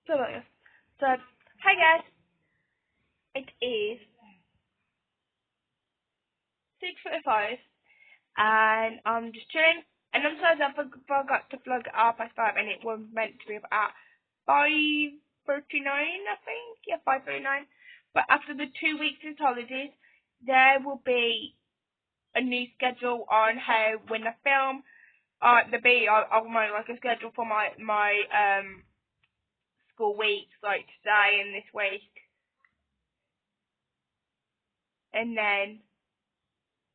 So, so, hi guys, it is 6:45 and I'm just chilling. And I'm sorry that I forgot to plug it up at 5 and it was meant to be up at 5:39, I think. Yeah, 5:39. But after the 2 weeks of holidays, there will be a new schedule on how when I film. I'll make like a schedule for my school weeks, like today and this week, and then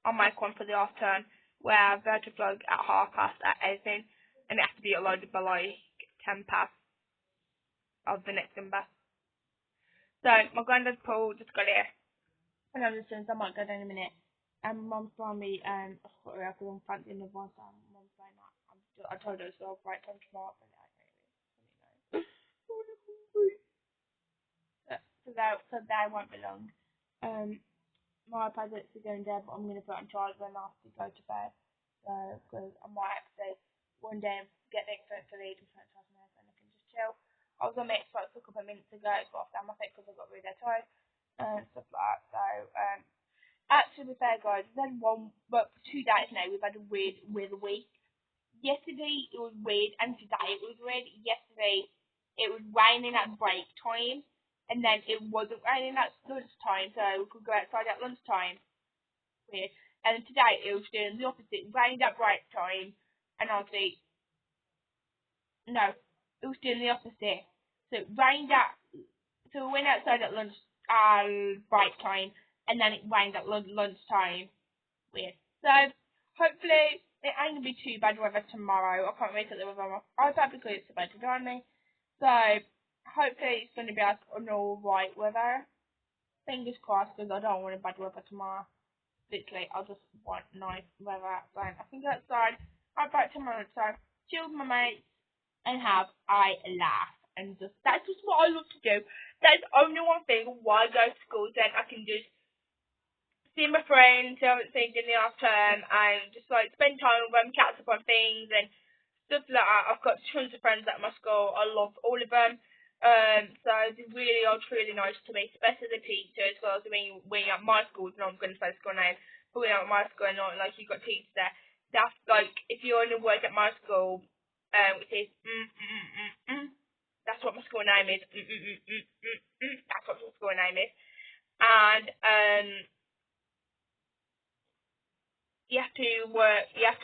I'll make one for the half term where I've got to vlog at 1:30 at everything, and it has to be uploaded by like 10 past of the next number. So my granddad's pool just got here, and I'm just saying I might go down in a minute. And mum's telling me, I've got to because I'm fancying the one time. Mum's saying that I told her so I'll write time tomorrow, but I don't really. So that won't be long. Um, my iPad's actually going dead, but I'm going to put it on charge when I have to go to bed. So, because I might actually one day get the Xbox to lead and turn it off and I can just chill. I was on my Xbox a couple of minutes ago, but I've done my thing because I got rid of their toys and stuff like that. So, actually, to be fair, guys, we've had for 2 days now, we've had a weird week. Yesterday, it was weird, and today, it was weird. Yesterday, it was raining at break time, and then it wasn't raining at lunchtime, so we could go outside at lunchtime. Weird. And today, it was doing the opposite. It rained at break time, and obviously, no, it was doing the opposite. So it rained at, so we went outside at break time, and then it rained at lunchtime. Weird. So hopefully it ain't gonna be too bad weather tomorrow. I can't wait till the weather on my iPad because it's about to die on me. So hopefully it's gonna be like an alright weather. Fingers crossed because I don't want a bad weather tomorrow. Literally, I just want nice weather outside. I can go outside, right back tomorrow, so chill with my mates and have a laugh. And that's just what I love to do. That's only one thing why I go to school, then I can just see my friends who I haven't seen in the half term and just like spend time with them, catch up on things and stuff like that. I've got tons of friends at my school. I love all of them. So they really are truly nice to me, especially the teachers. Well, I mean, when you're at my school, no, I'm going to say school name, but when you're at my school, not like you've got teachers there. That's like if you only work at my school, which is that's what my school name is. That's what my school name is, and you have to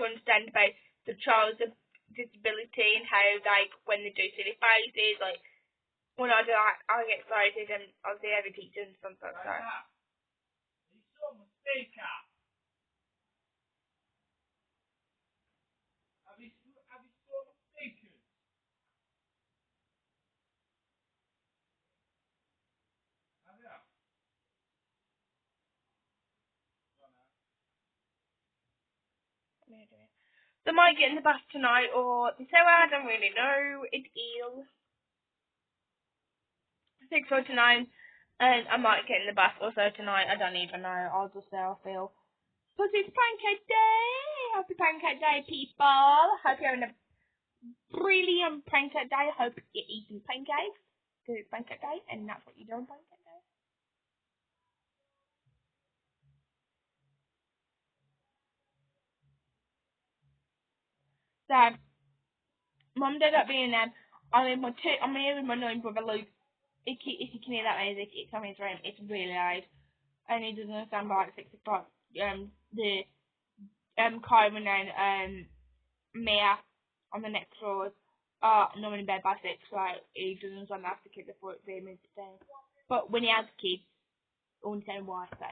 understand about the child's disability and how like when they do silly faces, like when I do that, I get excited and I'll see every teacher and something like that. They might get in the bath tonight or they say, well, I don't really know. It is 6:49 and I might get in the bath also tonight. I don't even know. I'll just say I feel. Because it's pancake day. Happy pancake day, people. Hope you're having a brilliant pancake day. Hope you're eating pancakes. Because it's pancake day and that's what you do on pancake day. So, Mum did up being them. I'm here with my knowing brother Luke. If you can hear that music, it's on his room. It's really loud. And he doesn't understand by like 6 o'clock. The Kyron and Mia on the next floors are normally in bed by 6, so he doesn't understand that the kid before it's being music day. But when he has kids, I understand why, so.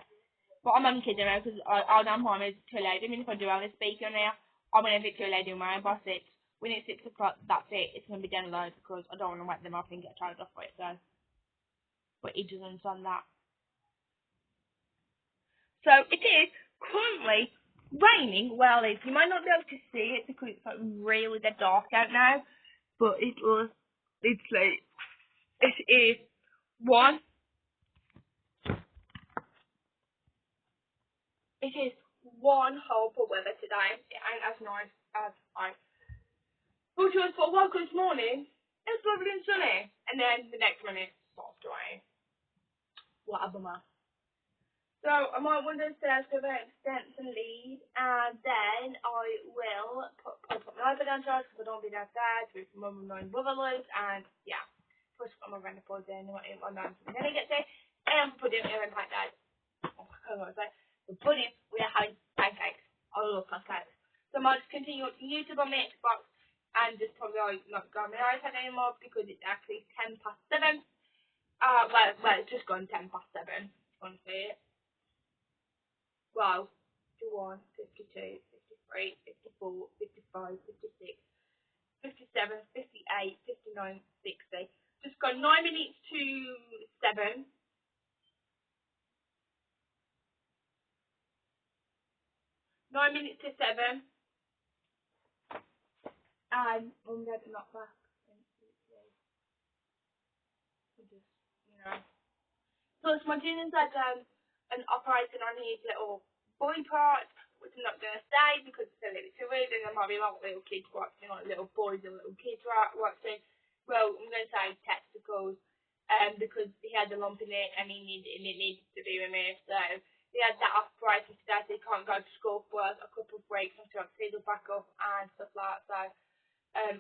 But I'm having kids anyway, because I don't want it too late. Even if I do have a speaker on there, I'm going to have it too late in my own by 6. When it's 6 o'clock, that's it. It's going to be down low because I don't want to wake them up and get charged off for it, so. But he doesn't understand that. So it is currently raining. Well, you might not be able to see it because it's like really dead dark out now. But it's like, it is one, it is one horrible weather today. It ain't as nice as I thought it was for work this morning. It's lovely and sunny. And then the next minute, it starts to rain. What a bummer. So I might wander downstairs for about extents and leave, and then I will put my iPad down charge because I don't want to be downstairs with my mum and my brother loads, and yeah, push my random pause in, what my mum's going to get there, and put it in my pancakes. Oh my god, what was I? The pudding, we are having pancakes. I love pancakes. So I might just continue watching YouTube on my Xbox, and just probably not go on my iPad anymore because it's actually 7. Well, it's just gone 7, honestly. Well, 51, 52, 53, 54, 55, 56, 57, 58, 59, 60. Just got 9 minutes to 7. 9 minutes to 7. And Mum had not back. And just, you know. Plus, my junior's had an operation on his little body part, which I'm not going to say because it's a little too weird, and there might be a lot of little kids watching, like little boys and little kids watching. Well, I'm going to say testicles, because he had a lump in it and it needed to be removed. So he had that operation today, so he can't go to school for a couple of weeks until he's back up and stuff like that. So I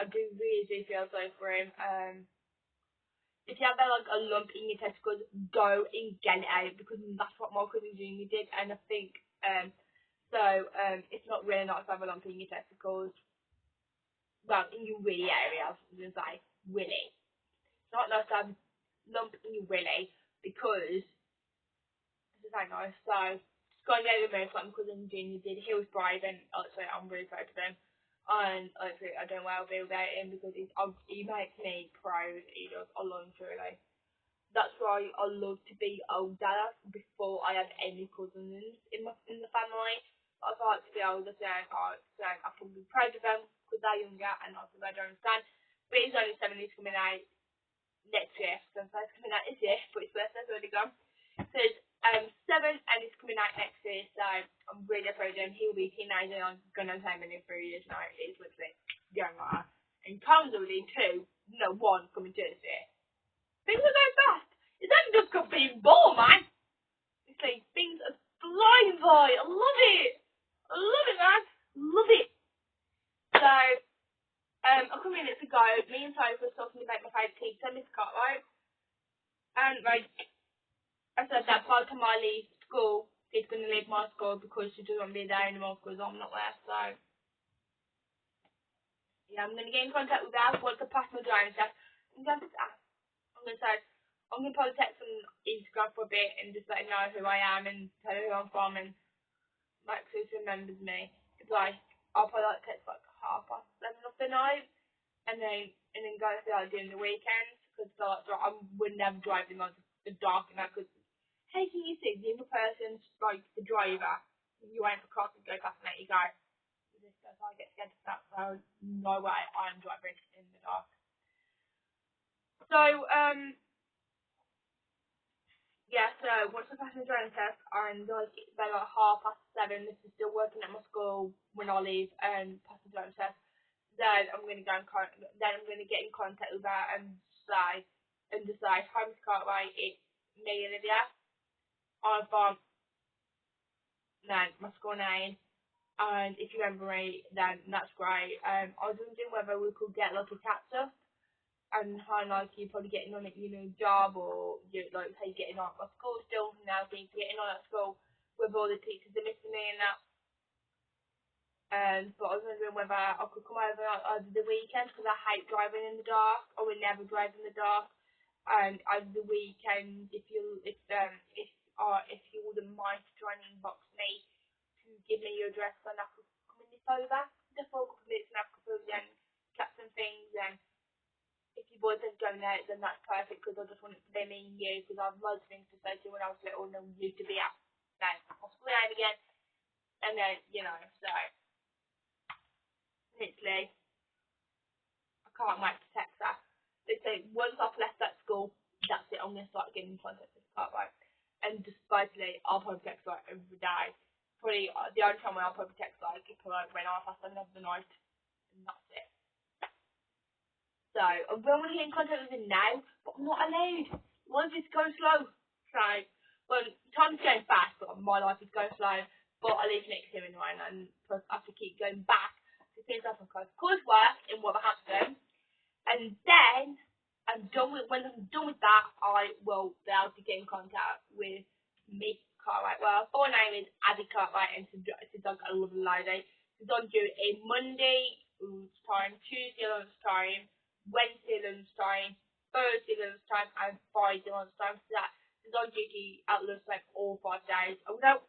do really feel sorry for him. If you have like a lump in your testicles, go and get it out because that's what my cousin Junior did, and I think it's not really nice to have a lump in your testicles. Well, in your willy area, I was going to say willy. It's not nice to have a lump in your willy because it's just not nice. So just go and get it removed like my cousin Junior did. He was brave, and also I'm really proud of him. And hopefully I don't well feel about him because he makes me proud. He does a lot truly. That's why I love to be older before I have any cousins in the family. I like to be older, so I can be proud of them because they're younger and also they don't understand. But he's only 7, he's coming out next year. So he's coming out this year, but his birthday's already gone. So he's 7 and he's coming out next year, so I'm really proud of him. He'll be a teenager and I'm gonna tell him in 3 years now. It's literally going on. And Tom's already 2, no, 1 coming to this year. Things are going fast. It's only just got being born, man. It's like things are flying by. I love it. I love it, man. Love it. So, a couple minutes ago, me and Sophie was talking about my favourite pizza, Miss Cartwright. And, like, I said that by the time I leave school, she's going to leave my school because she doesn't want to be there anymore because I'm not there. So, yeah, I'm going to get in contact with her once I pass my driving test. I'm going to ask. I'm going to say, I'm going to probably text on Instagram for a bit and just let her know who I am and tell her who I'm from and like so she remembers me. Cause like, I'll probably like text like 11:30 of the night and then go to like during the weekends because like, I would never drive in like the dark and that because, hey, can you see the other person's like the driver? You ain't for cars and go past and let you go. So I get scared of that, so no way I'm driving in the dark. So, yeah, so once I pass my driving test, I'm like it's about like 7:30. This is still working at my school when I leave and pass the driving test. Then I'm gonna then I'm gonna get in contact with her and decide how Miss Cartwright, it's me Olivia. I'm from my school name. And if you remember me, then that's great. I was wondering whether we could get like a catch up and how like you're probably getting on at your new job or you like how you're getting on at school still now, so you're getting on at school with all the teachers are missing me and that. But I was wondering whether I could come over over the weekend because I hate driving in the dark. I would never drive in the dark. And over the weekend, if you wouldn't mind trying to inbox me to give me your address, then I could come and nip over just for a couple of minutes and have a couple of chat some things and if your boyfriend's going out, then that's perfect because I just want it to be me and you because I have loads of things to say to you when I was little and I want you to be out. Then possibly out again. And then, so literally, I can't wait to text her. Literally, once I've left that school, that's it. I'm going to start getting in contact with this part, right? And just basically, I'll probably text her every day. Probably the only time when I'll probably text her is probably when I pass the end of the night. And that's it. So I really want to get in contact with him now, but I'm not allowed. Life is going slow. So, well, time's going fast, but my life is going slow. But I live next to him anyway, and plus I have to keep going back to things off of coursework in Wolverhampton. And then when I'm done with that, I will be able to get in contact with Miss Cartwright. Well, her full name is Abby Cartwright, and since I've got a lovely lady, she's on duty Monday lunchtime, Tuesday lunchtime, Wednesday lunchtime, Thursday lunchtime, and Friday lunchtime. So that she's on duty at lunchtime all 5 days. I'm not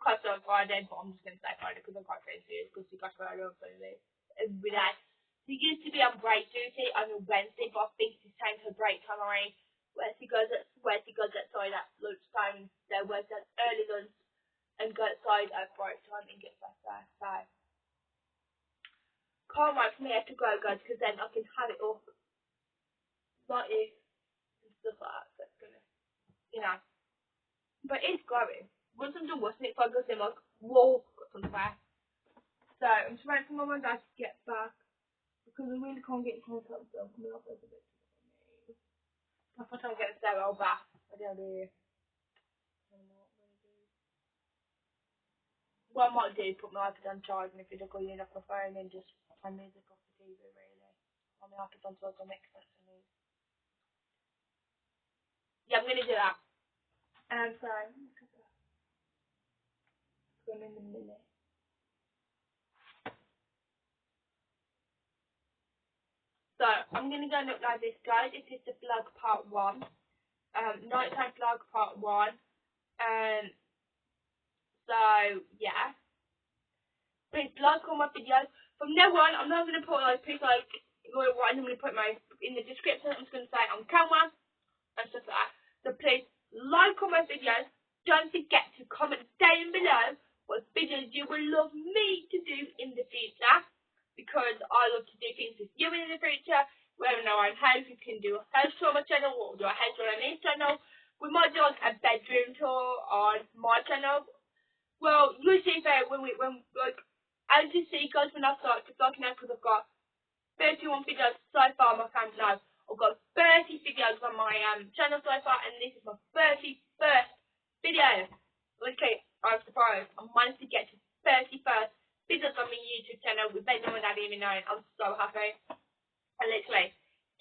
close to on Friday, but I'm just going to say Friday because I'm quite crazy because she got Friday on Sunday every day. She used to be on break duty on a Wednesday, but I think she's changed her break time around where she goes outside at lunchtime, then works at early lunch and go outside at break time and get back there. So can't wait for me to go, guys, because then I can have it up like this and stuff like that. So it's gonna, but it's growing. Once I'm done washing it, if I go in like walk somewhere. So I'm just waiting for my mum and dad to get back. Because I really can't get in contact with them. Coming up with a bit of me. I thought I was getting so old back. I don't know. I don't know what I'm going to do. What I might do is put my iPad on charge and if it's going off my phone and just play music off the TV really. On my iPad on charge, I'll make sense of me. Yeah, I'm going to do that. So, look at that. It's going in a minute. So, I'm going to go and upload this, guys. This is the vlog part 1. Nighttime vlog part 1. So, yeah. Please like all my videos. From now on, I'm not going to put I'm going to put my, in the description, I'm just going to say on camera and stuff like that. So please like all my videos. Don't forget to comment down below what videos you would love me to do in the future. Because I love to do things with you in the future. We have our own house, we can do a house tour on my channel, or do a house tour on this channel. We might do like a bedroom tour on my channel. Well, you see that as you see, guys, when I start vlogging now, because I've got 31 videos so far on my channel now. I've got 30 videos on my channel so far, and this is my 31st video. Okay, I'm surprised. I managed to get to 31st videos on my YouTube channel with anyone that even know. I'm so happy. And literally,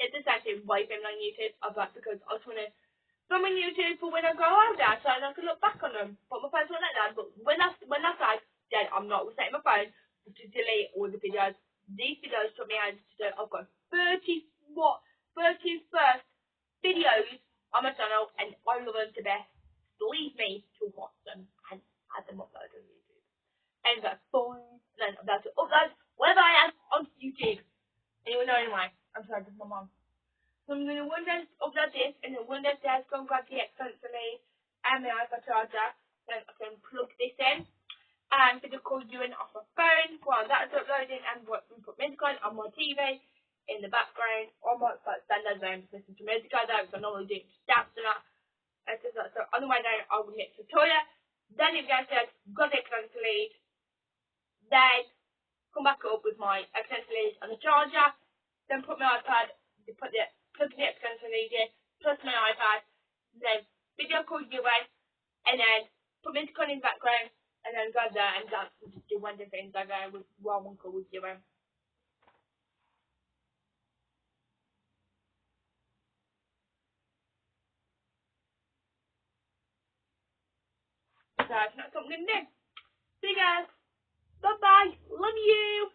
it's essentially why I'm on YouTube. I was like, because I just want to film on YouTube for when I go older, so I can look back on them. But my phone's not like that. But when I say, then I'm not resetting my phone to delete all the videos. These videos took me ages to do. I've got 31st videos on my channel, and I love them to best. Leave me to watch them and add them upload on YouTube. And that's fun. Then I'm about to upload whatever I am on YouTube. And you will know anyway. I'm sorry, this is my mom. So I'm going to one day upload this, and then one day Dad's going to grab the extensively and my iPad charger. Then I can plug this in and video call you in off my phone while that's uploading, and put music on my TV in the background. Or I might stand there and listen to music like that, because I normally do stats and that. So on the way down, I will hit the toilet. Then if guys said, got the extensor lead, then come back up with my extensor lead and the charger. Then put my iPad, plug the extensor lead in, plus my iPad, then video call you away, and then put music on in the background, and then go there and dance and just do random things like that with one call with you. So that's what I'm going to do. See you guys. Bye bye. Love you.